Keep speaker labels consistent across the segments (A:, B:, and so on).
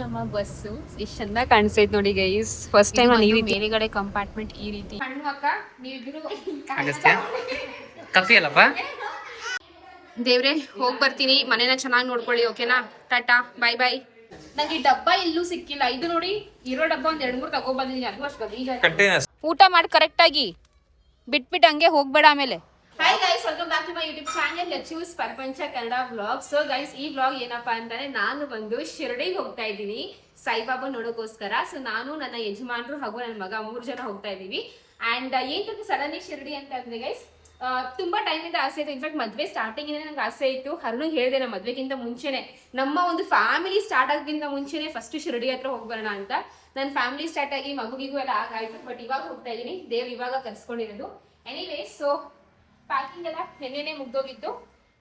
A: ನಮ್ಮ ಬಸ್ಸು ಎಷ್ಟು ಚಂದ ಕಾಣಿಸ್ತೈತೆ ನೋಡಿ ಗೈಸ್. ಫಸ್ಟ್ ಟೈಮ್ ನಾನು ಈ ರೀತಿ ಮೇಲ್ಗಡೆ ಕಂಪಾರ್ಟ್ಮೆಂಟ್ ಈ ರೀತಿ. ಹಣ್ಣು ಅಕ್ಕ ನೀವಿಬ್ರು
B: ಕಫಿ ಅಲ್ಲಪ್ಪ.
A: ದೇವ್ರೆ ಹೋಗಿ ಬರ್ತೀನಿ, ಮನೇನ ಚೆನ್ನಾಗಿ ನೋಡ್ಕೊಳ್ಳಿ. ಓಕೆನಾ, ಟಾಟಾ ಬಾಯ್ ಬಾಯ್. ನಂಗೆ ಈ ಡಬ್ಬ ಎಲ್ಲೂ ಸಿಕ್ಕಿಲ್ಲ. ಇದು ನೋಡಿ ಇರೋ ಡಬ್ಬ ಒಂದ್ 2-3 ತಗೊಬಂದಿದ್ದೀನಿ. ಅದು ಅಷ್ಟು ಗಲೀಜಾಗಿ. ಊಟ ಮಾಡಿ ಕರೆಕ್ಟ್ ಆಗಿ ಬಿಟ್ಬಿಟ್ಟು ಹಂಗೆ ಹೋಗ್ಬೇಡ ಆಮೇಲೆ. Hi guys, welcome back to my YouTube channel let's ಪ್ರಪಂಚ ಕನ್ನಡ ವ್ಲಾಗ್. ಸೊ ಗೈಸ್, ಈ ವ್ಲಾಗ್ ಏನಪ್ಪಾ ಅಂತಂದ್ರೆ ನಾನು ಬಂದು ಶಿರಡಿಗೆ ಹೋಗ್ತಾ ಇದ್ದೀನಿ ಸಾಯಿಬಾಬಾ ನೋಡೋಕೋಸ್ಕರ. ಸೊ ನಾನು, ನನ್ನ ಯಜಮಾನ್ರು ಹಾಗೂ ನನ್ನ ಮಗ 3 ಜನ ಹೋಗ್ತಾ ಇದೀವಿ. ಅಂಡ್ ಏನ್ ಸಡನ್ಲಿ ಶಿರಡಿ ಅಂತ ಅಂದ್ರೆ ಗೈಸ್, ತುಂಬಾ ಟೈಮ್ ಇಂದ ಆಸೆ ಇತ್ತು. ಇನ್ಫ್ಯಾಕ್ಟ್ ಮದ್ವೆ ಸ್ಟಾರ್ಟಿಂಗ್ ನಂಗೆ ಆಸೆ ಇತ್ತು. ಹರನು ಹೇಳಿದೆ ನಮ್ಮ ಮದ್ವೆಗಿಂತ ಮುಂಚೆನೆ, ನಮ್ಮ ಒಂದು ಫ್ಯಾಮಿಲಿ ಸ್ಟಾರ್ಟ್ ಆಗೋದ್ಕಿಂತ ಮುಂಚೆನೆ ಫಸ್ಟ್ ಶಿರಡಿ ಹತ್ರ ಹೋಗ್ಬರೋಣ ಅಂತ. ನನ್ನ ಫ್ಯಾಮಿಲಿ ಸ್ಟಾರ್ಟ್ ಆಗಿ ಮಗುಗಿಗೂ ಎಲ್ಲ ಆಗಾಯ್ತು. ಬಟ್ ಇವಾಗ ಹೋಗ್ತಾ ಇದೀನಿ, ದೇವ್ರು ಇವಾಗ ಕರ್ಸ್ಕೊಂಡಿರೋದು. ಎನಿವೇಸ್, ಸೊ ಪ್ಯಾಕಿಂಗ್ ಎಲ್ಲ ನೆನ್ನೆನೆ ಮುಗ್ದೋಗಿತ್ತು.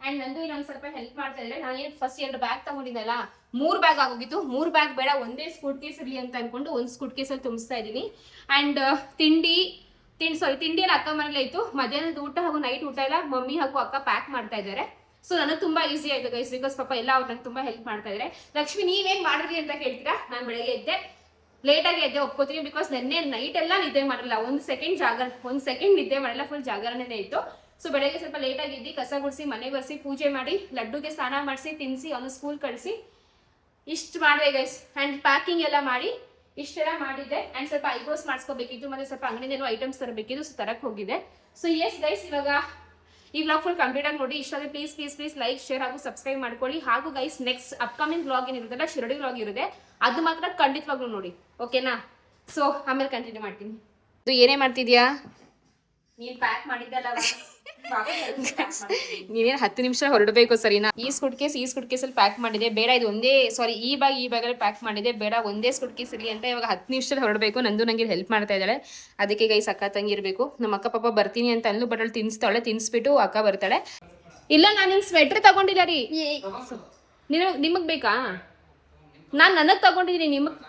A: ಅಂಡ್ ನಂದು ಇನ್ನೊಂದು ಸ್ವಲ್ಪ ಹೆಲ್ಪ್ ಮಾಡ್ತಾ ಇದ್ರೆ, ನಾನೇನು ಫಸ್ಟ್ 2 ಬ್ಯಾಗ್ ತಗೊಂಡಿದ್ದಲ್ಲ, 3 ಬ್ಯಾಗ್ ಆಗೋಗಿತ್ತು. 3 ಬ್ಯಾಗ್ ಬೇಡ, ಒಂದೇ ಸ್ಕೂಟ್ ಕೇಸ್ ಇರಲಿ ಅಂತ ಅನ್ಕೊಂಡು ಒಂದು ಸ್ಕೂಟ್ ಕೇಸಲ್ಲಿ ತುಂಬಿಸ್ತಾ ಇದ್ದೀನಿ. ಅಂಡ್ ತಿಂಡಿ ಎಲ್ಲ ಅಕ್ಕ ಮನೇಲೆ ಇತ್ತು. ಮಧ್ಯಾಹ್ನದ ಊಟ ಹಾಗೂ ನೈಟ್ ಊಟ ಎಲ್ಲ ಮಮ್ಮಿ ಹಾಗೂ ಅಕ್ಕ ಪ್ಯಾಕ್ ಮಾಡ್ತಾ ಇದ್ದಾರೆ. ಸೊ ನನಗೆ ತುಂಬಾ ಈಸಿ ಆಯ್ತು ಗೈಸ್, ಬಿಕಾಸ್ ಪಾಪ ಎಲ್ಲ ಅವ್ರು ನಂಗೆ ತುಂಬಾ ಹೆಲ್ಪ್ ಮಾಡ್ತಾ ಇದ್ದಾರೆ. ಲಕ್ಷ್ಮಿ ನೀವೇನ್ ಮಾಡಿದ್ರಿ ಅಂತ ಹೇಳ್ತೀರಾ? ನಾನು ಬೆಳಗ್ಗೆ ಎದ್ದೆ, ಲೇಟಾಗಿ ಎದ್ದೆ, ಒಪ್ಕೋತೀನಿ. ಬಿಕಾಸ್ ನೆನ್ನೆ ನೈಟ್ ಎಲ್ಲ ನಿದ್ದೆ ಮಾಡಿಲ್ಲ, ಒಂದು ಸೆಕೆಂಡ್ ನಿದ್ದೆ ಮಾಡಿಲ್ಲ, ಫುಲ್ ಜಾಗರಣೆನೇ ಇತ್ತು. ಸೊ ಬೆಳಗ್ಗೆ ಸ್ವಲ್ಪ ಲೇಟಾಗಿ ಇದ್ದು ಕಸ ಗುಡಿಸಿ, ಮನೆ ಬರ್ಸಿ, ಪೂಜೆ ಮಾಡಿ, ಲಡ್ಡುಗೆ ಸ್ನಾನ ಮಾಡಿಸಿ, ತಿನ್ನಿಸಿ, ಅವನು ಸ್ಕೂಲ್ ಕಳಿಸಿ, ಇಷ್ಟು ಮಾಡಿದೆ ಗೈಸ್. ಅಂಡ್ ಪ್ಯಾಕಿಂಗ್ ಎಲ್ಲ ಮಾಡಿ ಇಷ್ಟೆಲ್ಲ ಮಾಡಿದ್ದೆ. ಅಂಡ್ ಸ್ವಲ್ಪ ಐಬ್ರೋಸ್ ಮಾಡಿಸ್ಕೋಬೇಕಿತ್ತು, ಮತ್ತೆ ಸ್ವಲ್ಪ ಅಂಗಡಿದೇನೋ ಐಟಮ್ಸ್ ತರಬೇಕಿತ್ತು. ಸೊ ತರಕ್ಕೆ ಹೋಗಿದೆ. ಸೊ ಎಸ್ ಗೈಸ್, ಇವಾಗ ಈ ವ್ಲಾಗ್ ಫುಲ್ ಕಂಪ್ಲೀಟ್ ಆಗಿ ನೋಡಿ. ಇಷ್ಟ ಆದರೆ ಪ್ಲೀಸ್ ಲೈಕ್, ಶೇರ್ ಹಾಗೂ ಸಬ್ಸ್ಕ್ರೈಬ್ ಮಾಡ್ಕೊಳ್ಳಿ. ಹಾಗೂ ಗೈಸ್, ನೆಕ್ಸ್ಟ್ ಅಪ್ಕಮಿಂಗ್ ವ್ಲಾಗ್ ಏನಿರುತ್ತಲ್ಲ, ಶಿರಡಿ ವ್ಲಾಗ್ ಇರುತ್ತೆ, ಅದು ಮಾತ್ರ ಖಂಡಿತವಾಗ್ಲೂ ನೋಡಿ. ಓಕೆನಾ? ಸೊ ಆಮೇಲೆ ಕಂಟಿನ್ಯೂ ಮಾಡ್ತೀನಿ. ಇದು ಏನೇ ಮಾಡ್ತಿದ್ಯಾ ನೀನ್? ಪ್ಯಾಕ್ ಮಾಡಿದ್ದಲ್ಲ, ನೀನೇನು 10 ನಿಮಿಷ ಹೊರಡಬೇಕು ಸರಿನಾ? ಈ ಸ್ಕೂಟ್ ಕೇಸಲ್ಲಿ ಪ್ಯಾಕ್ ಮಾಡಿದೆ. ಬೇಡ ಇದು ಒಂದೇ, ಸಾರಿ ಈ ಬ್ಯಾಗಲ್ಲಿ ಪ್ಯಾಕ್ ಮಾಡಿದೆ. ಬೇಡ ಒಂದೇ ಸ್ಕೂಟ್ ಕೇಸ್ ಇರಲಿ ಅಂತ ಇವಾಗ 10 ನಿಮಿಷದಲ್ಲಿ ಹೊರಡಬೇಕು. ನಂದು ನಂಗೆ ಹೆಲ್ಪ್ ಮಾಡ್ತಾ ಇದ್ದಾಳೆ. ಅದಕ್ಕೆ ಗೈಸ್, ಅಕ್ಕ ತಂಗಿ ಇರಬೇಕು. ನಮ್ಮ ಅಕ್ಕ ಪಾಪ ಬರ್ತೀನಿ ಅಂತ ಅಂದ್ಲು, ಬಟ್ ಅವಳು ತಿನ್ನಿಸ್ಬಿಟ್ಟು ಅಕ್ಕ ಬರ್ತಾಳೆ. ಇಲ್ಲ, ನಾನು ನಿನ್ ಸ್ವೆಟ್ರ್ ತಗೊಂಡಿಲ್ಲ ರೀ. ನಿಮಗ್ ಬೇಕಾ? ನಾನು ನನಗೆ ತಗೊಂಡಿದ್ದೀನಿ, ನಿಮಗ್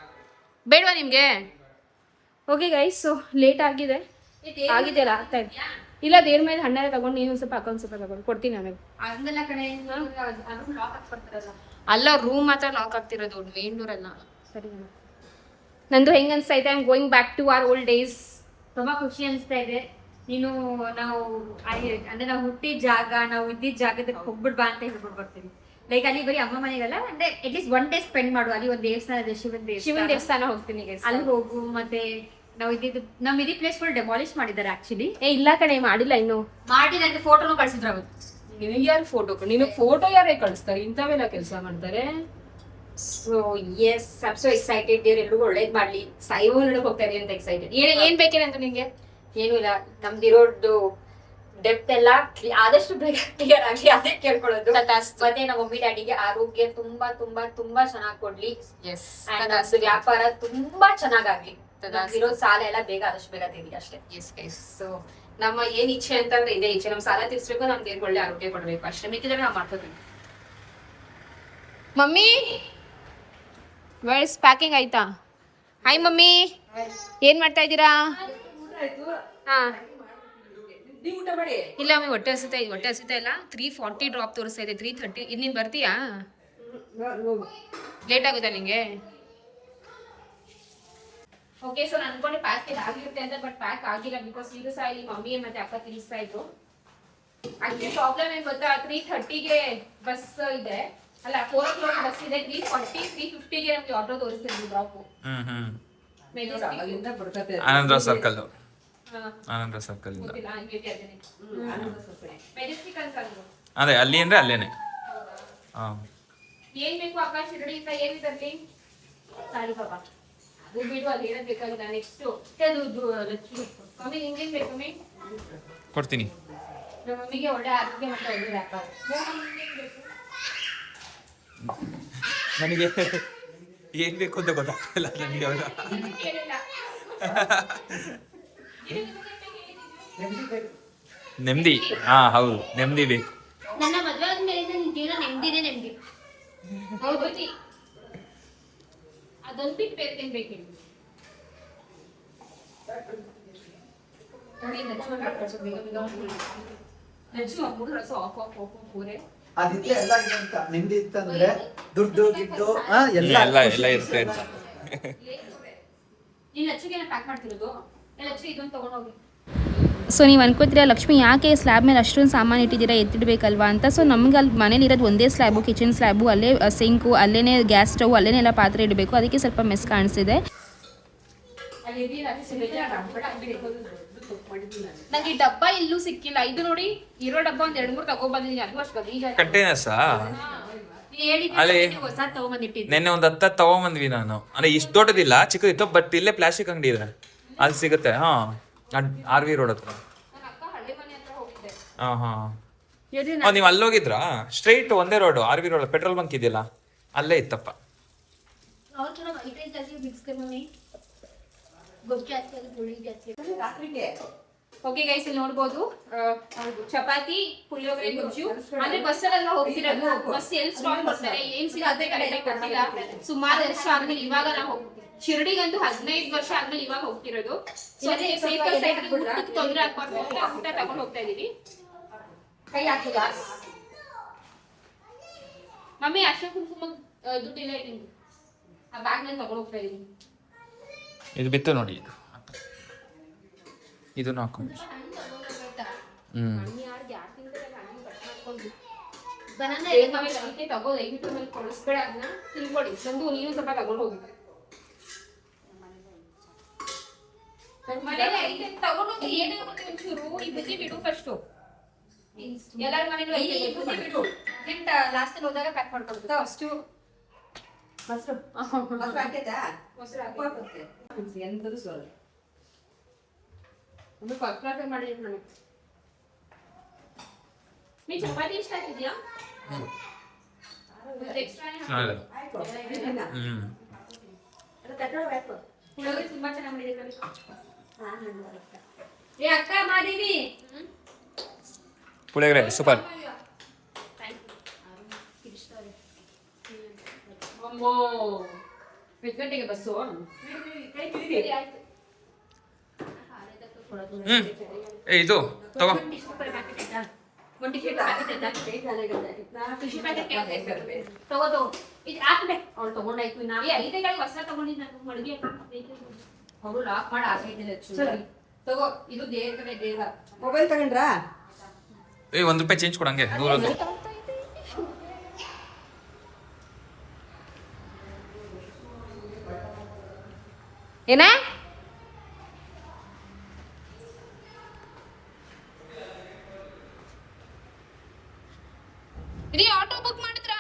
A: ಬೇಡವಾ ನಿಮ್ಗೆ? ಓಕೆ ಗೈಸ್, ಸೊ ಲೇಟ್ ಆಗಿದೆಯಲ್ಲ, ಆಗ್ತಾ ಇದೆ. ಇಲ್ಲ, ದೇವ್ರ ಮೇಲೆ ಹಣ್ಣೆಲ್ಲ ತಗೊಂಡು ನೀನು ಸ್ವಲ್ಪ ಅಕೌಂಟ್ ಸ್ವಲ್ಪ ತಗೊಂಡು ಕೊಡ್ತೀನಿ ನನಗೆ. ಅಲ್ಲ, ರೂಮ್ ಮಾತ್ರ ಲಾಕ್ ಆಗ್ತಿರೋದು, ಮೇನ್ ಡೋರ್ ಅಲ್ಲ. ಸರಿ, ನಂದು ಹೆಂಗ್ ಅನ್ಸ್ತಾ ಇದೆ? I am going back to our old days.
C: ತುಂಬಾ ಖುಷಿ ಅನಿಸ್ತಾ ಇದೆ. ನಾವು ಅಂದ್ರೆ ನಾವು ಹುಟ್ಟಿದ ಜಾಗ, ನಾವು ಇದ್ದಿದ್ದ ಜಾಗದಕ್ಕೆ ಹೋಗ್ಬಿಡ್ಬಾ ಅಂತ ಹೇಳ್ಬಿಟ್ಟು ಬರ್ತೀವಿ. ಲೈಕ್ ಅಲ್ಲಿ ಬರೀ ಅಮ್ಮ ಮನೆಗಲ್ಲ, ಅಂದ್ರೆ ಅಟ್ಲೀಸ್ಟ್ 1 ಡೇ ಸ್ಪೆಂಡ್ ಮಾಡು. ಅಲ್ಲಿ ಒಂದು ದೇವಸ್ಥಾನ ಇದೆ, ಶಿವನ್ ದೇವಸ್ಥಾನ ಹೋಗ್ತೀನಿ. ಅಲ್ಲಿ ಹೋಗು. ಮತ್ತೆ ನಾವು ನಮ್ ಇಡೀ ಪ್ಲೇಸ್ ಫುಲ್ ಡೆಮಾಲಿಷ್ ಮಾಡಿದ್ದಾರೆ ಆಕ್ಚುಲಿ.
A: ಇಲ್ಲ ಕಣೆ, ಮಾಡಿಲ್ಲ ಇನ್ನು.
C: ಮಾಡಿಲ್ಲ ಅಂತ ಫೋಟೋನು ಕಳ್ಸಿದ್ರು ಅವತ್ತು.
A: ನಿನಗೆ ಯಾರು ಫೋಟೋ ಯಾರೇ ಕಳಿಸ್ತಾರೆ? ಇಂಥವೆಲ್ಲ ಕೆಲಸ ಮಾಡ್ತಾರೆ.
C: So yes, I am so excited. ದೇವ್ರು ಎಲ್ರಿಗೂ ಒಳ್ಳೇದ್ ಮಾಡ್ಲಿ. ಸಾಯಿಬು ನೋಡಕ್ ಹೋಗ್ತಾ ಇದೀವಿ ಅಂತ ಎಕ್ಸೈಟೆಡ್.
A: ಏನ್ ಬೇಕೇನಂತ ನಿಂಗೆ?
C: ಏನು ಇಲ್ಲ, ನಮ್ದಿರೋದು ಡೆಪ್ತ್ ಎಲ್ಲ ಆದಷ್ಟು ಬೇಗ ಕ್ಲಿಯರ್ ಆಗ್ಲಿ, ಅದೇ ಕೇಳ್ಕೊಳ್ಳೋದು. ಮತ್ತೆ ನಮ್ಮ ಮಮ್ಮಿ ಡ್ಯಾಡಿಗೆ ಆರೋಗ್ಯ ತುಂಬಾ ತುಂಬಾ ತುಂಬಾ ಚೆನ್ನಾಗಿ ಕೊಡ್ಲಿ. ವ್ಯಾಪಾರ ತುಂಬಾ ಚೆನ್ನಾಗಾಗ್ಲಿ. ಇರೋ ಸಾಲ ಎಲ್ಲ ಆದಷ್ಟು ಬೇಗ ತೆಗಿ ಅಷ್ಟೇ.
A: ಸೊ ನಮ್ಮ ಏನ್ ಇಚ್ಛೆ ಅಂತಂದ್ರೆ ಇದೇ ಇಚ್ಛೆ. ನಮ್ ಸಾಲ ತೀರ್ಸ್ಬೇಕು, ನಮ್ ದೇವ್ರಿಗೆ ಒಳ್ಳೆ ಆರೋಗ್ಯ ಕೊಡ್ಬೇಕು ಅಷ್ಟೇ. ಮಿಕ್ಕಿದ್ರೆ ನಾವು ಮಾಡ್ಕೋತೀವಿ. ಮಮ್ಮಿ ವೇರ್ಸ್ ಪ್ಯಾಕಿಂಗ್ ಆಯ್ತಾ? ಹಾಯ್ ಮಮ್ಮಿ, ಏನ್ ಮಾಡ್ತಾ ಇದ್ದೀರಾ? ಹಾ, ಇಲ್ಲ ಮಮ್ಮಿ, ಹೊಟ್ಟೆ ಹಸಿತಾ ಇಲ್ಲ. 340 ಡ್ರಾಪ್ ತೋರಿಸ್ತಾ ಇದೆ. 330. ಇದು ನೀನ್ ಬರ್ತೀಯಾ? ಲೇಟ್ ಆಗುತ್ತಾ ನಿಂಗೆ? ಓಕೆ, ಸೊ ನಾನು ಅನ್ಕೊಂಡೆ ಪ್ಯಾಕ್ ಆಗಿರುತ್ತೆ ಅಂತ, ಬಟ್ ಪ್ಯಾಕ್ ಆಗಿಲ್ಲ. ಬಿಕಾಸ್ ಈಗ ಸಹ ಇಲ್ಲಿ ಮಮ್ಮಿ ಮತ್ತೆ ಅಕ್ಕ ತಿನ್ನಿಸ್ತಾ ಇದ್ರು. ಆಕ್ಚುಲಿ ಪ್ರಾಬ್ಲಮ್ ಏನ್ ಗೊತ್ತಾ, 3:30ಗೆ ಬಸ್ ಇದೆ, ಅಲ್ಲ 4 o'clock ಬಸ್ ಇದೆ. 3:40, 3:50ಗೆ ನಮ್ಗೆ ಆಟೋ ತೋರಿಸ್ತಿದ್ರು ಡ್ರಾಪ್.
B: ಆನಂದ್ರ ಸರ್ಕಲ್
A: ಮೆಜೆಸ್ಟಿಕ್ ಅಂತ
B: ಅದೇ, ಅಲ್ಲಿ ಅಂದ್ರೆ ಅಲ್ಲೇನೆ.
A: ಏನ್ ಬೇಕು ಅಕ್ಕ ಶಿರಡಿಯಿಂದ? ಏನಿದೆ? ಸಾರಿ ಬಾಬಾ, ಅದು ಬಿಡು, ಅಲ್ಲಿ ಏನೋ ಬೇಕಾಗಿಲ್ಲ. ನೆಕ್ಸ್ಟ್ ಮಮ್ಮಿ ನಿಂಗೇನ್ ಬೇಕು? ಮಮ್ಮಿ
B: ಕೊಡ್ತೀನಿ.
A: ನಮ್ಮ ಮಮ್ಮಿಗೆ ಒಳ್ಳೆ ಆರೋಗ್ಯ ಮತ್ತೆ ಒಳ್ಳೆ ವ್ಯಾಪಾರ.
B: ನನಗೆ ಏನ್ ಬೇಕು ಅಂತ ಗೊತ್ತಾಗ್ತಿಲ್ಲ ನನಗೆ. ನೆಮ್ಮದಿ. ಹಾ ಹೌದು, ನೆಮ್ಮದಿ ಬೇಕು.
C: ನನ್ನ ಮದುವೆ ಆದ್ಮೇಲೆ ನನ್ನ ಜೀವನ ನೆಮ್ಮದಿ.
A: ಹೌದು, ಅದೊಂದು ಬಿಟ್ಟು ಬೇರೆ ಏನ್ ಬೇಕು? ರಸ ಆಫ್ ಪೂರೆ
D: ಅದಿದ್ರೆ ಎಲ್ಲ ಇದೆ ಅಂತ ನಿಮ್ದು ಇತ್ತಂದ್ರೆ ದುಡ್ಡು ಗಿಡ್ಡು ಎಲ್ಲ
B: ಎಲ್ಲ ಇರುತ್ತೆ ಅಂತ.
A: ಸೊ ನೀವು ಅನ್ಕೋತೀರಾ ಲಕ್ಷ್ಮಿ ಯಾಕೆ ಸ್ಲ್ಯಾಬ್ ಮೇಲೆ ಅಷ್ಟೊಂದು ಸಾಮಾನು ಇಟ್ಟಿದ್ದೀರಾ ಎತ್ತಿಡ್ಬೇಕಲ್ವಾ ಅಂತ. ಸೊ ನಮ್ಗೆ ಅಲ್ಲಿ ಮನೇಲಿ ಇರೋದು ಒಂದೇ ಸ್ಲ್ಯಾಬು, ಕಿಚನ್ ಸ್ಲ್ಯಾಬು, ಅಲ್ಲೇ ಸಿಂಕು, ಅಲ್ಲೇ ಗ್ಯಾಸ್ ಸ್ಟವ್, ಅಲ್ಲೇ ಎಲ್ಲ ಪಾತ್ರೆ ಇಡಬೇಕು. ಅದಕ್ಕೆ ಸ್ವಲ್ಪ ಮೆಸ್ ಕಾಣಿಸಿದೆ. ನಂಗೆ ಈ ಡಬ್ಬ ಎಲ್ಲೂ ಸಿಕ್ಕಿಲ್ಲ. ಇದು ನೋಡಿ ಇರೋ ಡಬ್ಬ ಒಂದ್ 2-3 ತಗೊಬಂದಿದ್ದೀನಿ. ಅದು ಅಷ್ಟು ಗಲೀಜ್
B: ಕಂಟೈನರ್ಸ್ ಅಲ್ಲಿ ನೆನ್ನೆ ಒಂದ್ 10 ತಗೊಂಬಂದ್ವಿ ನಾನು. ಅಂದ್ರೆ ಇಷ್ಟು ದೊಡ್ಡದಿಲ್ಲ, ಚಿಕ್ಕದಿತ್ತು. ಬಟ್ ಇಲ್ಲೇ ಪ್ಲಾಸ್ಟಿಕ್ ಅಂಗಡಿ ಇದೆ, ಅಲ್ಲಿ ಸಿಗುತ್ತೆ. RV ರೋಡ್ ಹತ್ರ. ನೀವ್ ಅಲ್ಲೋಗಿದ್ರಾ? ಸ್ಟ್ರೈಟ್ ಒಂದೇ road, RV road, petrol bunk ಇದೆಯಲ್ಲ ಅಲ್ಲೇ ಇತ್ತಪ್ಪ.
A: ಓಕೆ ಗೈಸ್, ಇಲ್ಲಿ ನೋಡ್ಬೋದು ಚಪಾತಿ, ಪುಳಿಯೋಗರೆ, ಗೊಜ್ಜು. ಅಂದ್ರೆ ಬಸ್ಸಲ್ಲೆಲ್ಲ ಹೋಗ್ತಿರೋದು. ಬಸ್ ಎಲ್ಲಿ ಸ್ಟಾಪ್ ಮಾಡ್ತಾರೆ, ಏನ್ ಸಿಗುತ್ತೆ ಕರೆಕ್ಟಾಗಿ ಗೊತ್ತಿಲ್ಲ. ಸುಮಾರು ವರ್ಷ ಆದ್ಮೇಲೆ ಇವಾಗ ನಾವು ಶಿರಡಿಗಂತೂ 15 ವರ್ಷ ಆದ್ಮೇಲೆ ಇವಾಗ ಹೋಗ್ತಿರೋದು. ಸೊ ಸೇಫರ್ ಸೈಡ್ ಊಟಕ್ಕೆ ತೊಂದರೆ ಆಗ್ಬಾರ್ದು ಅಂತ ಊಟ ತಗೊಂಡು ಹೋಗ್ತಾ ಇದೀವಿ. ಕೈ ಹಾಕಿದ ಮಮ್ಮಿ ಅರ್ಶಿನ ಕುಂಕುಮ ದುಡ್ಡಿಲ್ಲ ನಿಮ್ಗೆ, ಆ ಬ್ಯಾಗ್ ನಲ್ಲಿ ತಗೊಂಡು ಹೋಗ್ತಾ ಇದೀನಿ.
B: ಇದು ಬಿತ್ತು ನೋಡಿ, ಇದನ್ನು ಹಾಕೊಂಡು
A: ತಗೋ ದಯವಿಟ್ಟು ಮೇಲೆ ಕೊಡಿಸ್ಬೇಡ, ಅದನ್ನ ತಿನ್ಕೊಡಿ. ಸಂದು ನೀನು ಸ್ವಲ್ಪ ತಗೊಂಡು ಹೋಗಿ. ಮನೇಲಿ ಐತೆ ತಗೊಂಡೋಗಿ ಏನಾಗುತ್ತೆ ಒಂಚೂರು ಈ ಬುದ್ಧಿ ಬಿಡು ಫಸ್ಟು. ಎಲ್ಲರ ಮನೇಲೂ ಬುದ್ಧಿ ಬಿಡು. ಲಾಸ್ಟ್ ಅಲ್ಲಿ ಹೋದಾಗ ಪ್ಯಾಕ್ ಮಾಡ್ಕೊಡ್ಬೇಕು ಅಷ್ಟು. ಮೊಸರು ಎಂತದು ಸೋಲ್ ಒಂದು ಪರ್ಫೆಕ್ಟ್ ಮಾಡಿದ್ದೀನಿ ನನಗೆ. ನೀ ಚಪಾತಿ ಇಷ್ಟ ಆಗಿದ್ಯಾ? ಪುಳಿಯೋಗರೆ ತುಂಬಾ ಚೆನ್ನಾಗಿ ಮಾಡಿದ್ದೀರಿ. ಏ ಅಕ್ಕ ಮಾಡಿದೀನಿ
B: ಪುಳಿಯೋಗರೆ ಸೂಪರ್.
A: ಗಂಟೆಗೆ ಬಸ್ಸು.
B: ಇದು ತಗೋ.
E: ಮೊಬೈಲ್ ತಗೊಂಡ್ರಾ?
B: ₹1 ಚೇಂಜ್ ಕೊಡಂಗೆ ದೂರದ್ದು.
A: ಏನ ರೀ ಆಟೋ ಬುಕ್ ಮಾಡಿದ್ರಾ?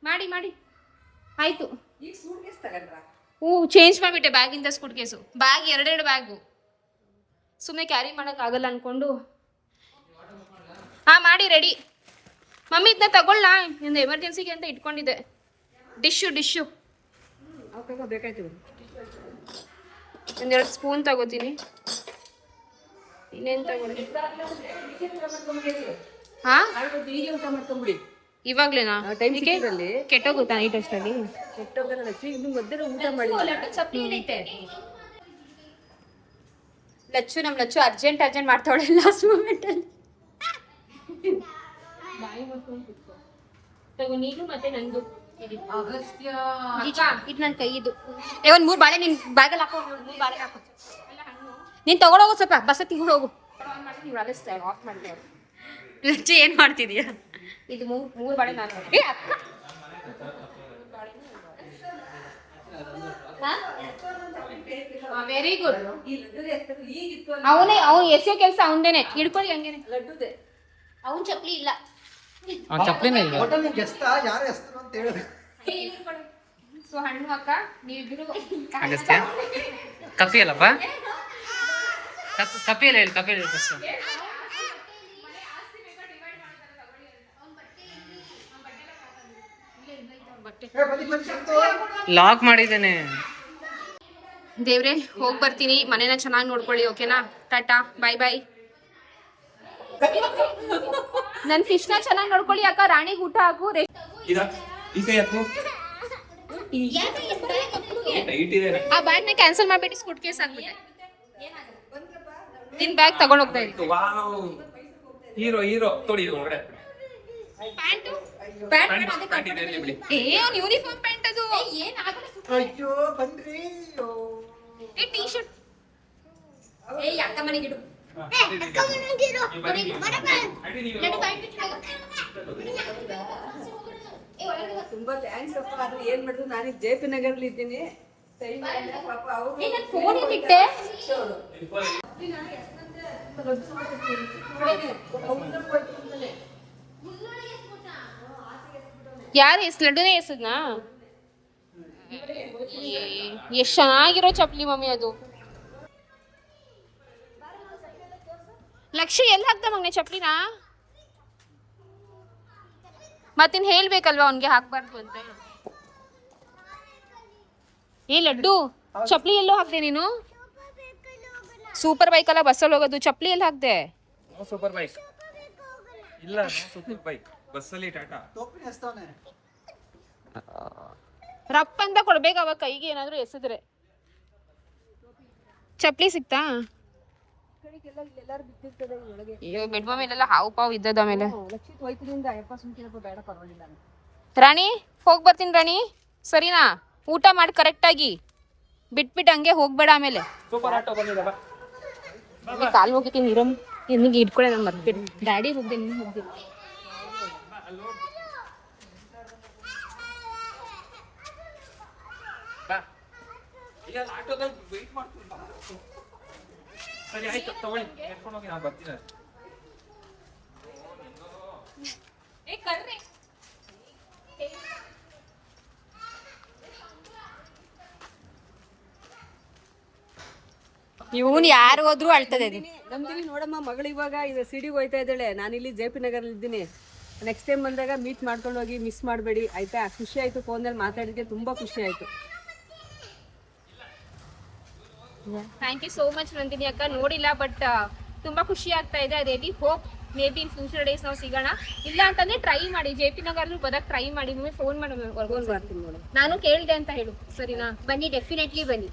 A: ಮಾಡಿ ಆಯ್ತು.
E: ಈಗ ಸೂಟ್ ಕೇಸ್ ತಗೊಂಡ್ರಾ?
A: ಚೇಂಜ್ ಮಾಡಿಬಿಟ್ಟೆ ಬ್ಯಾಗಿಂದ ಸ್ಕೂಟ್ ಕೇಸು. ಬ್ಯಾಗ್ 2 ಬ್ಯಾಗು ಸುಮ್ಮನೆ ಕ್ಯಾರಿ ಮಾಡೋಕ್ಕಾಗಲ್ಲ ಅನ್ಕೊಂಡು. ಮಾಡಿ ರೆಡಿ. ಮಮ್ಮಿ ಇದನ್ನ ತಗೊಳ್ಳ, ಒಂದು ಎಮರ್ಜೆನ್ಸಿಗೆ ಅಂತ ಇಟ್ಕೊಂಡಿದ್ದೆ. ಡಿಶ್ಶು
E: ಬೇಕಾಯ್ತು.
A: 2 ಸ್ಪೂನ್ ತಗೋತೀನಿ. ಇನ್ನೇನು ತಗೊಳ್ಳಿ?
E: ಊಟ ಮಾಡ್ಕೊಂಬಿಡಿ
A: ಇವಾಗ್ಲೇನಾ?
E: ಟೈಮ್ ಸಿಕ್ಕಿದ್ರಲ್ಲಿ
A: ಕೆಟ್ಟೋಗುತ್ತಾ ನೈಟ್ ಅಷ್ಟರಲ್ಲಿ?
E: ಕೆಟ್ಟೋಗಲ್ಲ ಲಕ್ಷ್ಮಿ, ಇನ್ನು ಮಧ್ಯಾಹ್ನ ಊಟ ಮಾಡಿ.
A: ಲಚ್ಚು ಅರ್ಜೆಂಟ್ ಮಾಡ್ತಾವಳೆ ಲಾಸ್ಟ್ ಮೂಮೆಂಟ್ ಅಲ್ಲಿ. ತಗೋ ನೀನು ಮತ್ತೆ ನಂದು
E: ಅಗಸ್ತ್ಯ
A: ಇದು ನನ್ನ ಕೈ. ಇದು ಒಂದು 3 ಬಾಳೆ ನಿನ್ ಬ್ಯಾಗಲ್ಲಿ ಹಾಕೋ. 3 ಬಾಳೆ ಹಾಕೋ. ನೀನ್ ತಗೊಂಡೋಗು, ಸ್ವಲ್ಪ ಬಸ್ ತಿಂಗಳು ಹೋಗು. ಆಫ್ ಮಾಡಿದೆ. ಲಚ್ಚು ಏನ್ ಮಾಡ್ತಿದ್ಯಾ? ಇದು 3 ಬಾಳೆ ನಾನು. Very good. ಅವನೇ ಅವ್ನು ಎಸೆಯೋ ಕೆಲಸ ಅವನದೇನೆ. ಹಿಡ್ಕೊಳ್ಳಿ ಹಂಗೇನೆ.
E: ಲಡ್ಡುದೆ
A: ಅವ್ನ್ ಚಪ್ಲಿ ಇಲ್ಲ.
D: ಹೋಟೆಲ್ ಗೆಸ್ಟ್ ಯಾರು ಹೆಸರು ಅಂತ ಹೇಳಿದ್ರೆ
A: ಸೊ ಹಣ್ಣು ಅಕ್ಕ ನೀವಿಬ್ರು
F: ಅಗಸ್ತ್ಯ ಕಪ್ಪಿ ಅಲ್ಲಪ್ಪ, ಕಪಿಯಲ್ಲಿ ಹೇಳಿ ಫಸ್ಟ್. ಲಾಕ್ ಮಾಡಿದ್ದೇನೆ.
A: ದೇವ್ರೆ ಹೋಗಿ ಬರ್ತೀನಿ. ಮನೇನ ಚೆನ್ನಾಗಿ ನೋಡ್ಕೊಳ್ಳಿ, ಓಕೆನಾ? ಟಾಟಾ ಬಾಯ್ ಬಾಯ್. ನನ್ ಫಿಶ್ನ ಚೆನ್ನಾಗಿ ನೋಡ್ಕೊಳ್ಳಿ ಅಕ್ಕ. ರಾಣಿಗೆ ಊಟ ಹಾಕು. ಆ ಬ್ಯಾಗ್ ನ ಕ್ಯಾನ್ಸಲ್ ಮಾಡ್ಬಿಟ್ಟು ಸ್ಕೂಟ್ ಕೇಸ್ ಹಾಕ್ಬಿಟ್ಟೆ. ನಿನ್ ಬ್ಯಾಗ್ ತಗೊಂಡ್ ಹೋಗ್ತಾ ಇದ್ದೀನಿ.
B: ಹೀರೋ ತೊಡಿ ಒಳಗಡೆ
A: ಪ್ಯಾಂಟು
B: ಬಿಡಿ.
A: ಯೂನಿಫಾರ್ಮ್ ಪ್ಯಾಂಟ್ ಅದು
D: ಅಯ್ಯೋ ಬನ್ರಿ ಅಯ್ಯೋ.
A: ಟೀ ಶರ್ಟ್
C: ಅಕ್ಕ ಮನೆಗಿಡು
E: ತುಂಬಾ ಥ್ಯಾಂಕ್ಸ್ ಅಪ್ಪ. ಅದು ಏನ್ ಮಾಡಿದ್ರು ನಾನೀಗ JP ನಗರಲ್ಲಿ ಇದ್ದೀನಿ. ಸರಿ ಮಾಡಿಲ್ಲ ಪಾಪ ಅವ್ರು.
C: ಫೋನ್ ಇಟ್ಟೆ
A: ಯಾರು ಲಡ್ಡುನೇ ಎಸದ್ನಾ ಎಷ್ಟ್ ಚೆನ್ನಾಗಿರೋ ಚಪ್ಲಿ ಮಮ್ಮಿ ಅದು. ಲಕ್ಷ್ಯ ಎಲ್ಲಿ ಹಾಕ್ದ ಮಗನೆ ಚಪ್ಲಿನ? ಮತ್ತಿನ್ ಹೇಳ್ಬೇಕಲ್ವಾ ಅವನ್ಗೆ ಹಾಕ್ಬಾರ್ದು ಅಂತ. ಏ ಲಡ್ಡು ಚಪ್ಲಿ ಎಲ್ಲೋ ಹಾಕ್ದೆ ನೀನು? ಸೂಪರ್ ಬೈಕ್ ಅಲ್ಲ ಬಸ್ಸಲ್ಲಿ ಹೋಗೋದು, ಚಪ್ಲಿ ಎಲ್ಲಿ ಹಾಕ್ದೆ?
B: ಸೂಪರ್ ಬೈಕ್ ಇಲ್ಲ, ಸೂಪರ್ ಬೈಕ್ ಬಸ್ಸಲ್ಲಿ ಟಾಟಾ.
D: ಟೋಪಿನ ಎಸ್ತವನೆ.
A: ರಪ್ಪ ಅಂತ ಕೊಡ್ಬೇಕು ಅವಾಗ ಕೈಗೆ ಏನಾದ್ರು ಎಸೆದ್ರೆ. ಚಪ್ಲಿ ಸಿಕ್ತಾ?
E: ಎಲ್ಲಾರು ಬಿದ್ದಿರ್ತದೆ ಒಳಗೆ.
A: ಅಯ್ಯೋ ಬೆಡ್ಮ ಮೇಲೆಲ್ಲ ಹಾವು ಪಾವು ಇದ್ದದ ಆಮೇಲೆ.
E: ಲಕ್ಷಿತ್ ಹೋಯ್ತಿನಿಂದ ಅಯ್ಯಪ್ಪ ಸುಮ್ಕಿರಪ್ಪ ಬೇಡ ಪರವಾಗಿಲ್ಲ.
A: ರಾಣಿ ಹೋಗ್ ಬರ್ತೀನಿ ರಾಣಿ, ಸರಿನಾ? ಊಟ ಮಾಡಿ ಕರೆಕ್ಟಾಗಿ ಬಿಟ್ಬಿಟ್ಟು ಹಂಗೆ ಹೋಗ್ಬೇಡ ಆಮೇಲೆ.
B: ಸೂಪರ್ ಆಟೋ ಬಂದಿದೆ ಬಾ.
A: ಕಾಲು ಹೋಗ್ತೀನಿ ನೀರಮ್ ನಿನಗೆ ಇಟ್ಕೊಳ್ಳೆ ನಾನು ಮರ್ಬಿಟ್ಟು. ಡ್ಯಾಡಿ ಹೋಗ್ದೆ ನೀನು ಹೋಗ್ತೀನಿ.
B: ಇಲ್ಲ ಆಟೋದಲ್ಲಿ ವೇಟ್ ಮಾಡ್ತೀನಿ ಬಾ. ಸರಿ ಆಯ್ತು ತಗೊಳ್ಳಿ, ಎತ್ಕೊಂಡು ಹೋಗಿ ನಾನು ಬರ್ತೀನಿ.
C: ಇವನ್ ಯಾರು ಹೋದ್ರು ಅಳ್ತದೆ ಅದು.
E: ನಮ್ದಿನಿ ನೋಡಮ್ಮ ಮಗಳು ಇವಾಗ ಇದು ಸಿಡಿಗೆ ಹೋಯ್ತಾ ಇದ್ದಾಳೆ. ನಾನಿಲ್ಲಿ JP ನಗರಲ್ಲಿ ಇದ್ದೀನಿ. ನೆಕ್ಸ್ಟ್ ಟೈಮ್ ಬಂದಾಗ ಮೀಟ್ ಮಾಡ್ಕೊಂಡು ಹೋಗಿ, ಮಿಸ್ ಮಾಡಬೇಡಿ ಆಯ್ತಾ? ಖುಷಿ ಆಯ್ತು ಫೋನಲ್ಲಿ ಮಾತಾಡಿದ್ರೆ, ತುಂಬಾ ಖುಷಿ ಆಯ್ತು.
A: Thank you so much Nandini ಅಕ್ಕ. ನೋಡಿಲ್ಲ ಬಟ್ ತುಂಬಾ ಖುಷಿ ಆಗ್ತಾ ಇದೆ. ಅದೇಲಿ hope maybe in future days ನಾವು ಸಿಗೋಣ. ಇಲ್ಲ ಅಂತಂದ್ರೆ ಟ್ರೈ ಮಾಡಿ, JP ನಗರ್ ಬದಕ್ ಟ್ರೈ ಮಾಡಿ. ನಿಮಗೆ ಫೋನ್ ಮಾಡಿ
E: ಮಾಡ್ತೀನಿ ನೋಡು.
A: ನಾನು ಕೇಳಿದೆ ಅಂತ ಹೇಳು, ಸರಿನಾ?
C: ಬನ್ನಿ, ಡೆಫಿನೆಟ್ಲಿ ಬನ್ನಿ.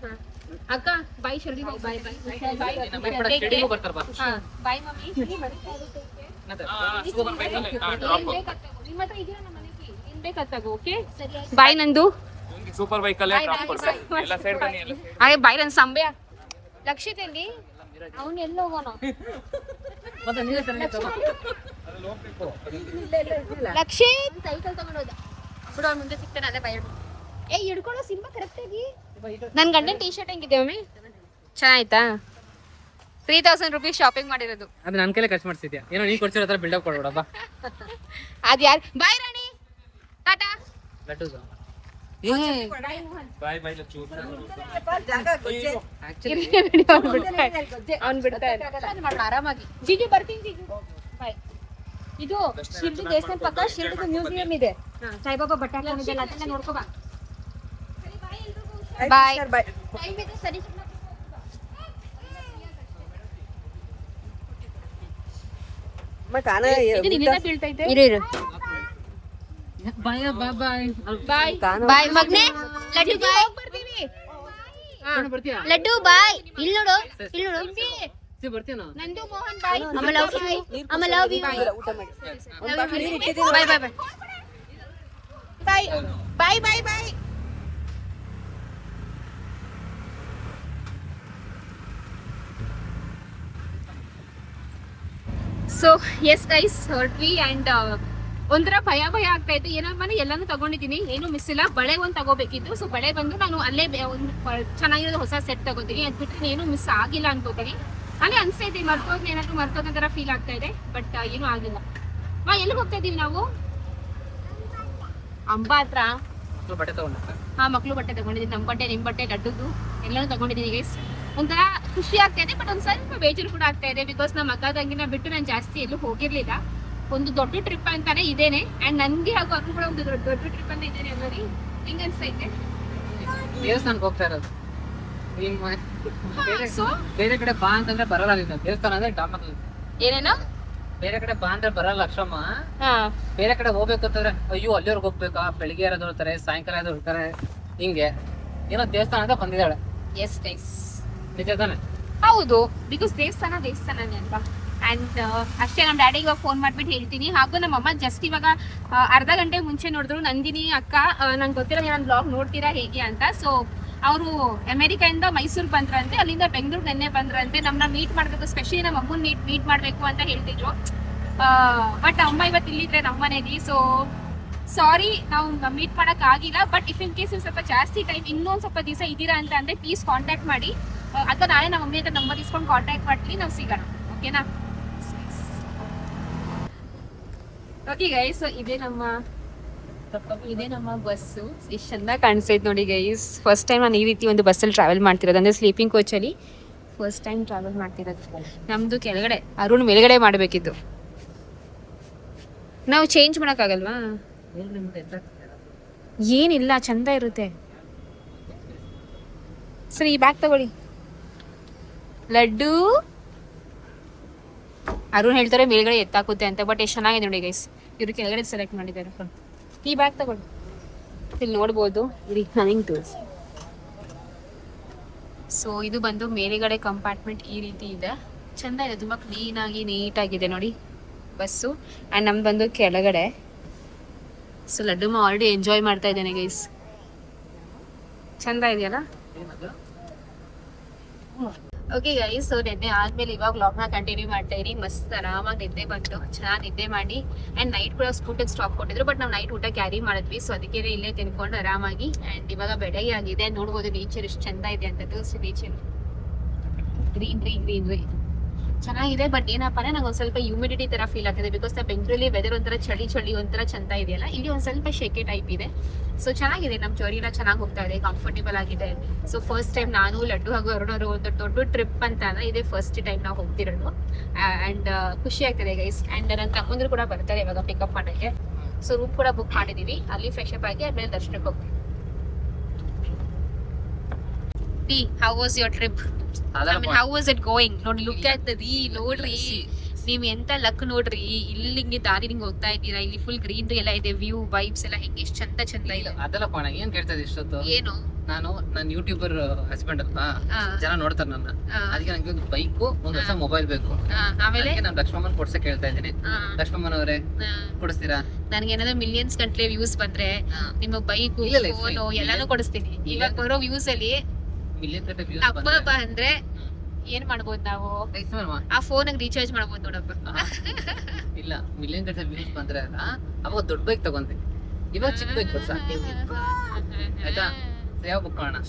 A: ಅಕ್ಕ ಬಾಯ್ ಶರ್ಡಿ, ಬಾಯ್ ಬಾಯ್ ಬಾಯ್ ಬಾಯ್
F: ಬರ್ತಾರ ಬಾ.
A: Bye mummy.
B: ಸೂಪರ್ ಬೈಕ್ ಅಲ್ಲಿ ಡ್ರಾಪ್.
A: ನಿಮ್ಮ ಹತ್ರ ಇದೀರಾ ನಮ್ಮ ಮನೆಗೆ? ಏನ್ ಬೇಕಾಗ್ತಾಗೋ? ಓಕೆ ಬಾಯ್ ನಂದು.
B: ಸೂಪರ್ ಬೈಕ್ ಅಲ್ಲೇ ಡ್ರಾಪ್ ಕೊಡ್ತಾರೆ. ಎಲ್ಲ ಸೈಡ್ ಬನ್ನಿ, ಎಲ್ಲ ಸೈಡ್.
A: ಹಾಗೆ ಬಾಯ್ ನನ್ನ ಸಂಬೆ ಲಕ್ಷಿತಲ್ಲಿ ಅವನು ಎಲ್ಲಿ ಹೋಗೋಣ?
F: ಮತ್ತೆ ನೀವೇ ತಾನೇ ತಗೋ.
A: ಲಕ್ಷಿತ್ ಸೈಕಲ್ ತಗೊಂಡು ಹೋದ ಬಿಡು, ಅವ್ನು ಮುಂದೆ ಸಿಗ್ತಾನೆ ಅದೇ ಬಾಯ್. ಏ ಹಿಡ್ಕೊಳ್ಳೋ ಸಿಂಬಾ ಕರೆಕ್ಟ್ ಆಗಿ. ನನ್ನ ಗಂಡನ ಟೀ ಶರ್ಟ್ ಹೆಂಗಿದೆ ಮಮ್ಮಿ? ಚೆನ್ನಾಯ್ತಾ? 3000 rupees ಶಾಪಿಂಗ್ ಮಾಡಿರೋದು.
F: ಅದು ನನ್ನ ಕೈಲೇ ಖರ್ಚು ಮಾಡ್ತಿದ್ಯಾ? ಏನೋ ನೀ ಕೊಡ್ಸಿರೋ ಹತ್ರ ಬಿಲ್ಡಪ್ ಕೊಡ್ಬೇಡಪ್ಪ.
A: ಅದು ಯಾರು? ಬಾಯ್ ರಾಣಿ, ಟಾಟಾ.
F: ಲಡ್ಡು
B: ಬಾಯ್ ಬಾಯ್ ಲಚ್ಚು.
A: ಅವ್ನು ಬಿಡ್ತಾ ಆರಾಮಾಗಿ. ಜಿಜು ಬರ್ತೀನಿ ಜಿಜು. ಬಾಯ್.
C: ಇದು ಶಿರ್ಡಿ ದೇವಸ್ಥಾನ ಪಕ್ಕ ಶಿರ್ಡಿ ಮ್ಯೂಸಿಯಂ ಇದೆ. ಸಾಯಿಬಾಬಾ ಬಟ್ಟೆ ಹಾಕೊಂಡಿದ್ದಲ್ಲ, ಅದನ್ನ ನೋಡ್ಕೋ ಬಾ.
A: ಬಾಯ್.
C: ಟೈಮ್ ಇದೆ ಸರಿ.
A: ಇದು ನಿನ್ನಿಂದ ಬೀಳ್ತೈತೆ.
C: ಇರು ಇರು.
F: ಬಾಯ್ ಬಾಯ್ ಬಾಯ್.
A: ಬಾಯ್
C: ಬಾಯ್ ಮಗ್ನೆ. ಲಡ್ಡು ಬಾಯ್.
A: ಬರ್ತೀವಿ.
F: ಬರ್ತೀಯಾ?
C: ಲಡ್ಡು ಬಾಯ್. ಇಲ್ಲಿ ನೋಡು, ಇಲ್ಲಿ ನೋಡು.
F: ಬರ್ತೀಯಾ?
A: ನಂದು ಮೋಹನ್ ಬಾಯ್.
C: ಅಮ್ಮ ಲವ್ ಯು. ಅಮ್ಮ love you.
A: Bye bye bye bye bye bye bye. So yes guys ಹೊರಟ್ವಿ ಆ್ಯಂಡ್ ಒಂಥರ ಭಯ ಆಗ್ತಾ ಇತ್ತು. ಏನೋ ಮನೆ ಎಲ್ಲಾನು ತಗೊಂಡಿದ್ದೀನಿ, ಏನು ಮಿಸ್ ಇಲ್ಲ. ಬಳೆ ಒಂದು ತಗೋಬೇಕಿತ್ತು. ಸೊ ಬಳೆ ಬಂದು ನಾನು ಅಲ್ಲೇ ಒಂದು ಚೆನ್ನಾಗಿರೋದು ಹೊಸ ಸೆಟ್ ತಗೋತೀನಿ. ಅದು ಬಿಟ್ಟರೆ ಏನು ಮಿಸ್ ಆಗಿಲ್ಲ ಅನ್ಕೋತೀನಿ. ಅಲ್ಲೇ ಅನ್ಸ್ತೈತಿ ಮರ್ತೋದ್ ಏನಾದ್ರು ಮರ್ತೋದ ಥರ ಫೀಲ್ ಆಗ್ತಾ ಇದೆ, ಬಟ್ ಏನೂ ಆಗಿಲ್ಲ. ಎಲ್ಲಿಗೆ ಹೋಗ್ತಾ ಇದೀವಿ ನಾವು? ಅಂಬಾ ಹತ್ರ.
F: ಬಟ್ಟೆ ತಗೊಂಡ.
A: ಮಕ್ಳು ಬಟ್ಟೆ ತಗೊಂಡಿದ್ದೀನಿ. ನಮ್ಮ ಬಟ್ಟೆ, ನಿಮ್ಮ ಬಟ್ಟೆ, ಲಡ್ಡುದು ಎಲ್ಲಾನು ತಗೊಂಡಿದ್ದೀನಿ ಗೈಸ್. ಒಂಥರ ಖುಷಿ ಆಗ್ತಾ ಇದೆ, ಬಟ್ ಒಂದು ಸ್ವಲ್ಪ ಬೇಜಾರು ಕೂಡ ಆಗ್ತಾ ಇದೆ. ಬಿಕಾಸ್ ನಮ್ಮ ಅಕ್ಕ ತಂಗಿನ ಬಿಟ್ಟು ನಾನು ಜಾಸ್ತಿ ಎಲ್ಲೂ ಹೋಗಿರ್ಲಿಲ್ಲ. ಒಂದು ದೊಡ್ಡ ಟ್ರಿಪ್ ಅಂತಾನೆ ಇದೇನೆ. ಅಂಡ್ ನನ್ಗೆ ಹಾಗೂ ಅಕ್ಕ ಕೂಡ ಒಂದು ದೊಡ್ಡ ಟ್ರಿಪ್ ಅಂತ ಇದ್ದೇನೆ ಅನ್ನೋದು ಹೆಂಗ್ ಅನ್ಸ್ತೈತೆ?
F: ದೇವಸ್ಥಾನಕ್ಕೆ ಹೋಗ್ತಾ ಇರೋದು.
A: ಸೊ
F: ಬೇರೆ ಕಡೆ ಬಾ ಅಂತಂದ್ರೆ ಬರಲ್ಲ. ದೇವಸ್ಥಾನ ಅಂದ್ರೆ ಡಾಮ.
A: ಏನೇನೋ
F: ಬೇರೆ ಕಡೆ ಬಾ ಅಂದ್ರೆ ಬರಲ್ಲ ಅಕ್ಷಮ್ಮ. ಬೇರೆ ಕಡೆ ಹೋಗ್ಬೇಕಂತಂದ್ರೆ ಅಯ್ಯೋ ಅಲ್ಲಿವರೆಗೆ ಹೋಗ್ಬೇಕಾ, ಬೆಳಿಗ್ಗೆ ಯಾರಾದ್ರು ಹೋಗ್ತಾರೆ, ಸಾಯಂಕಾಲ ಯಾರಾದ್ರು ಹೋಗ್ತಾರೆ, ಹಿಂಗೆ ಏನೋ ದೇವಸ್ಥಾನ ಅಂತ ಬಂದಿದ್ದಾಳೆ.
A: ಎಸ್ ಗೈಸ್,
F: ನಿಜ ತಾನೆ?
A: ಹೌದು. ಬಿಕಾಸ್ ದೇವಸ್ಥಾನನೇ ಅಲ್ವಾ. ಆ್ಯಂಡ್ ಅಷ್ಟೇ ನಮ್ಮ ಡ್ಯಾಡಿಗೆ ಇವಾಗ ಫೋನ್ ಮಾಡಿಬಿಟ್ಟು ಹೇಳ್ತೀನಿ. ಹಾಗೂ ನಮ್ಮಮ್ಮ ಜಸ್ಟ್ ಇವಾಗ ಅರ್ಧ ಗಂಟೆ ಮುಂಚೆ ನೋಡಿದ್ರು, ನಂದಿನಿ ಅಕ್ಕ ನಂಗೆ ಗೊತ್ತಿರೋ ನಾನು ಬ್ಲಾಗ್ ನೋಡ್ತೀರಾ ಹೇಗೆ ಅಂತ. ಸೊ ಅವರು ಅಮೆರಿಕಾಯಿಂದ ಮೈಸೂರು ಬಂದ್ರಂತೆ, ಅಲ್ಲಿಂದ ಬೆಂಗಳೂರು ನೆನ್ನೆ ಬಂದ್ರಂತೆ. ನಮ್ಮನ್ನ ಮೀಟ್ ಮಾಡಬೇಕು, ಸ್ಪೆಷಲಿ ನಮ್ಮ ಅಮ್ಮನ ಮೀಟ್ ಮಾಡಬೇಕು ಅಂತ ಹೇಳ್ತಿದ್ರು. ಬಟ್ ಅಮ್ಮ ಇವತ್ತು ಇಲ್ಲಿದ್ರೆ ನಮ್ಮ ಮನೇಲಿ. ಸೊ ಸಾರಿ ನಾವು ಮೀಟ್ ಮಾಡೋಕೆ ಆಗಿಲ್ಲ. ಬಟ್ ಇಫ್ ಇನ್ ಕೇಸ್ ಸ್ವಲ್ಪ ಜಾಸ್ತಿ ಟೈಮ್ ಇನ್ನೊಂದು ಸ್ವಲ್ಪ ದಿವಸ ಇದ್ದೀರಾ ಅಂತ ಅಂದರೆ ಪ್ಲೀಸ್ ಕಾಂಟ್ಯಾಕ್ಟ್ ಮಾಡಿ, ಅಥವಾ ನಾಳೆ ನಮ್ಮ ಮಮ್ಮಿ ಹತ್ರ ನಂಬರ್ ಇಸ್ಕೊಂಡು ಕಾಂಟ್ಯಾಕ್ಟ್ ಮಾಡ್ತೀನಿ, ನಾವು ಸಿಗೋಣ. ಓಕೆನಾ? ಓಕೆ ಗೈಸ್, ಇದೇ ನಮ್ಮ ಬಸ್ಸು. ಎಷ್ಟು ಚೆನ್ನಾಗಿ ಕಾಣಿಸ್ತೈತೆ ನೋಡಿ ಗೈಸ್. ಫಸ್ಟ್ ಟೈಮ್ ನಾನು ಈ ರೀತಿ ಒಂದು ಬಸ್ಸಲ್ಲಿ ಟ್ರಾವೆಲ್ ಮಾಡ್ತಿರೋದು, ಅಂದರೆ ಸ್ಲೀಪಿಂಗ್ ಕೋಚಲ್ಲಿ ಫಸ್ಟ್ ಟೈಮ್ ಟ್ರಾವೆಲ್ ಮಾಡ್ತಿರೋದು. ನಮ್ಮದು ಕೆಳಗಡೆ, ಅರುಣ್ ಮೇಲ್ಗಡೆ ಮಾಡಬೇಕಿತ್ತು. ನಾವು ಚೇಂಜ್ ಮಾಡೋಕ್ಕಾಗಲ್ವಾ? ಏನಿಲ್ಲ, ಚಂದ ಇರುತ್ತೆ. ಸರಿ, ಈ ಬ್ಯಾಗ್ ತಗೊಳ್ಳಿ. ಲಡ್ಡು ಅರುಣ್ ಹೇಳ್ತಾರೆ ಮೇಲ್ಗಡೆ ಎತ್ತಾಕುತ್ತೆ ಅಂತ, ಬಟ್ ಎಷ್ಟು ಚೆನ್ನಾಗಿದೆ ನೋಡಿ ಗೈಸ್. ಇವರು ಕೆಳಗಡೆ ಸೆಲೆಕ್ಟ್ ಮಾಡಿದ್ದಾರೆ. ಈ ಬ್ಯಾಗ್ ತಗೊಳ್ಳಿ, ಇಲ್ಲಿ ನೋಡ್ಬೋದು. ಇರಿ ನನಗೆ ತೋರಿಸಿ. ಸೊ ಇದು ಬಂದು ಮೇಲ್ಗಡೆ ಕಂಪಾರ್ಟ್ಮೆಂಟ್ ಈ ರೀತಿ ಇದೆ, ಚಂದ ಇದೆ, ತುಂಬ ಕ್ಲೀನಾಗಿ ನೀಟಾಗಿದೆ ನೋಡಿ ಬಸ್ಸು. ಆ್ಯಂಡ್ ನಮ್ದು ಬಂದು ಕೆಳಗಡೆ. ಸೊ ಲಡ್ಡುಮ್ಮ ಆಲ್ರೆಡಿ ಎಂಜಾಯ್ ಮಾಡ್ತಾ ಇದ್ದೇನೆ ಗೈಸ್. ಚಂದ ಇದೆಯಲ್ಲ? ಓಕೆ ಗೈಸ್, ಸೊ ನಿನ್ನೆ ಆದಮೇಲೆ ಇವಾಗ ವ್ಲಾಗ್ನ ಕಂಟಿನ್ಯೂ ಮಾಡ್ತಾ ಇರಿ. ಮಸ್ತ್ ಆರಾಮಾಗಿ ನಿದ್ದೆ ಬಂತು, ಚೆನ್ನಾಗಿ ನಿದ್ದೆ ಮಾಡಿ. ಆ್ಯಂಡ್ ನೈಟ್ ಕೂಡ ಊಟಕ್ಕೆ ಸ್ಟಾಪ್ ಕೊಟ್ಟಿದ್ರು, ಬಟ್ ನಾವು ನೈಟ್ ಊಟ ಕ್ಯಾರಿ ಮಾಡಿದ್ವಿ. ಸೊ ಅದಕ್ಕೆ ಇಲ್ಲೇ ತಿನ್ಕೊಂಡು ಆರಾಮಾಗಿ. ಆ್ಯಂಡ್ ಇವಾಗ ಬೆಳಗ್ಗೆ ಆಗಿದೆ, ನೋಡ್ಬೋದು ನೇಚರ್ ಎಷ್ಟು ಚಂದ ಇದೆ ಅಂತ. ತೋರಿಸಿ ನೇಚರ್, ಗ್ರೀನ್ರಿ ಚೆನ್ನಾಗಿದೆ. ಬಟ್ ಏನಪ್ಪ ಅಂದ್ರೆ ನಂಗೆ ಒಂದು ಸ್ವಲ್ಪ ಹ್ಯೂಮಿಡಿಟಿ ತರ ಫೀಲ್ ಆಗ್ತಿದೆ, ಬಿಕಾಸ್ ನಾವು ಬೆಂಗಳೂರಲ್ಲಿ ವೆದರ್ ಒಂಥರ ಚಳಿ ಒಂಥರ ಚಂದ ಇದೆಯಲ್ಲ, ಇಲ್ಲಿ ಒಂದು ಸ್ವಲ್ಪ ಶೆಕೆ ಟೈಪ್ ಇದೆ. ಸೊ ಚೆನ್ನಾಗಿದೆ, ನಮ್ಮ ಜರ್ನಿನ ಚೆನ್ನಾಗಿ ಹೋಗ್ತಾ ಇದೆ, ಕಂಫರ್ಟೇಬಲ್ ಆಗಿದೆ. ಸೊ ಫಸ್ಟ್ ಟೈಮ್ ನಾನು, ಲಡ್ಡು ಹಾಗೂ ಅರುಣರು ಒಂದು ದೊಡ್ಡ ಟ್ರಿಪ್ ಅಂತ ಅಂದ್ರೆ ಇದೇ ಫಸ್ಟ್ ಟೈಮ್ ನಾವು ಹೋಗ್ತಿರೋದು. ಆ್ಯಂಡ್ ಖುಷಿ ಆಗ್ತಿದೆ ಗೈಸ್. ಆ್ಯಂಡ್ ನನ್ನ ತಮ್ಮಂದ್ರು ಕೂಡ ಬರ್ತಾರೆ ಇವಾಗ ಪಿಕಪ್ ಮಾಡೋಕ್ಕೆ. ಸೊ ರೂಮ್ ಕೂಡ ಬುಕ್ ಮಾಡಿದ್ದೀವಿ, ಅಲ್ಲಿ ಫ್ರೆಶ್ ಅಪ್ ಆಗಿ ಆಮೇಲೆ ದರ್ಶನಕ್ಕೆ ಹೋಗ್ತೀವಿ. How was your trip? How was it going? ನೋಡಿ, ಲುಕ್ ಅಟ್ ದ ನೋಡ್ರಿ, ನೀವು ಎಂತ ಲಕ್ ನೋಡ್ರಿ. ಇಲ್ಲಿ ಹಿಂಗೆ ದಾರಿ ಹಿಂಗೆ ಹೋಗ್ತಾ ಇದ್ದೀರಾ, ಇಲ್ಲಿ ಫುಲ್ ಗ್ರೀನ್ರಿ ಎಲ್ಲ ಇದೆ, ವ್ಯೂ ವೈಬ್ಸ್ ಎಲ್ಲ ಹೆಂಗೆ ಎಷ್ಟು ಚಂದ ಇದೆ.
F: ಅದಲ್ಲಪ್ಪ, ನಂಗೆ ಏನ್ ಕೇಳ್ತಾ ಇದ್ದೆ ಇಷ್ಟೊತ್ತು?
A: ಏನು?
F: ನಾನು ಯೂಟ್ಯೂಬರ್ ಹಸ್ಬೆಂಡ್ ಅಲ್ವಾ, ಜನ ನೋಡ್ತಾರೆ ನನ್ನ. ಅದಕ್ಕೆ ನಂಗೆ ಒಂದು ಬೈಕು, ಒಂದು ಹೊಸ ಮೊಬೈಲ್ ಬೇಕು.
A: ಆಮೇಲೆ
F: ನಾನು ಲಕ್ಷ್ಮಮ್ಮನ್ ಕೊಡ್ಸಕ್ ಹೇಳ್ತಾ ಇದ್ದೀನಿ. ಲಕ್ಷ್ಮಮ್ಮನವರೇ ಕೊಡಿಸ್ತೀರಾ?
A: ನನಗೆ ಏನಾದ್ರು ಮಿಲಿಯನ್ಸ್ ಗಂಟ್ಲೆ ವ್ಯೂಸ್ ಬಂದ್ರೆ ನಿಮ್ಮ ಬೈಕು, ಫೋನು ಎಲ್ಲಾನು ಕೊಡಿಸ್ತೀನಿ. ಇವಾಗ ಬರೋ ವ್ಯೂಸ್ ಅಲ್ಲಿ ಹಬ್ಬ ಅಂದ್ರೆ ಏನ್ ಮಾಡ್ಬೋದು ನಾವು? ಆ ಫೋನ್ ರೀಚಾರ್ಜ್ ಮಾಡ್ಬೋದು ನೋಡಪ್ಪ.
F: ಇಲ್ಲ, ಮಿಲಿಯನ್ ಗಂಟೆ ವ್ಯೂಸ್ ಬಂದ್ರೆ ಅವಾಗ ದೊಡ್ಡ ಬೈಕ್ ತಗೊಂತೀನಿ. ಇವಾಗ ಚಿಕ್ಕ ಬೈಕ್ ಕೊಡ್ಸ ಆಯ್ತಾ? ಯಾವ ಬುಕ್ ಮಾಡೋಣ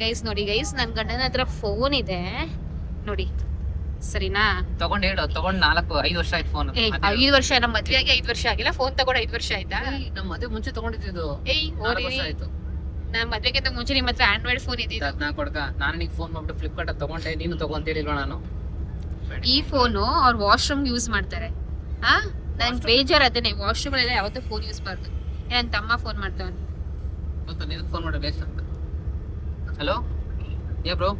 A: ಗೈಸ್? ನೋಡಿ ಗೈಸ್, ನನ್ ಗಂಡನ ಹತ್ರ ಫೋನ್ ಇದೆ ನೋಡಿ, ಸರಿನಾ?
F: ತಗೊಂಡ್ 4-5 ವರ್ಷ ಆಯ್ತು ಫೋನ್.
A: 5 ವರ್ಷ? ನಮ್ಮ ಮದ್ವೆ ಆಗಿ 5 ವರ್ಷ ಆಗಿಲ್ಲ, ಫೋನ್ ತಗೊಂಡು 5 ವರ್ಷ ಆಯ್ತಾ?
F: ನಮ್ಮ ಮದುವೆ ಮುಂಚೆ ತಗೊಂಡಿದ್ದು 4 ವರ್ಷ ಆಯ್ತು.
A: ನಮ್ಮ ಮದ್ವೆಗಿಂತ ಮುಂಚೆ ನಿಮ್ಮ ಹತ್ರ ಆಂಡ್ರಾಯ್ಡ್ ಫೋನ್ ಇದ್ದಿದ್ದು.
F: ನಾ ಕೊಡ್ಕ, ನಾನು ನಿಂಗೆ ಫೋನ್ ಮಾಡ್ಬಿಟ್ಟು ಫ್ಲಿಪ್ಕಾರ್ಟ್ ತಗೊಂಡೆ, ನೀನು ತಗೊಂತೇಳಿಲ್ವ? ನಾನು
A: ಈ ಫೋನು ಅವ್ರು ವಾಶ್ರೂಮ್ ಯೂಸ್ ಮಾಡ್ತಾರೆ. ನನ್ಗೆ ಬೇಜಾರು ಅದನ್ನೇ, ವಾಶ್ರೂಮ್ ಎಲ್ಲ ಯಾವತ್ತೂ ಫೋನ್ ಯೂಸ್ ಮಾಡ್ದು. ನನ್ನ ತಮ್ಮ ಫೋನ್ ಮಾಡ್ತಾವನು,
F: ಗೊತ್ತಾ? ನೀನು ಫೋನ್ ಮಾಡೋ ಬೇಸ್ ಅಂತ. Hello, ya bro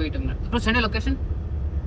F: wait a minute bro, send location.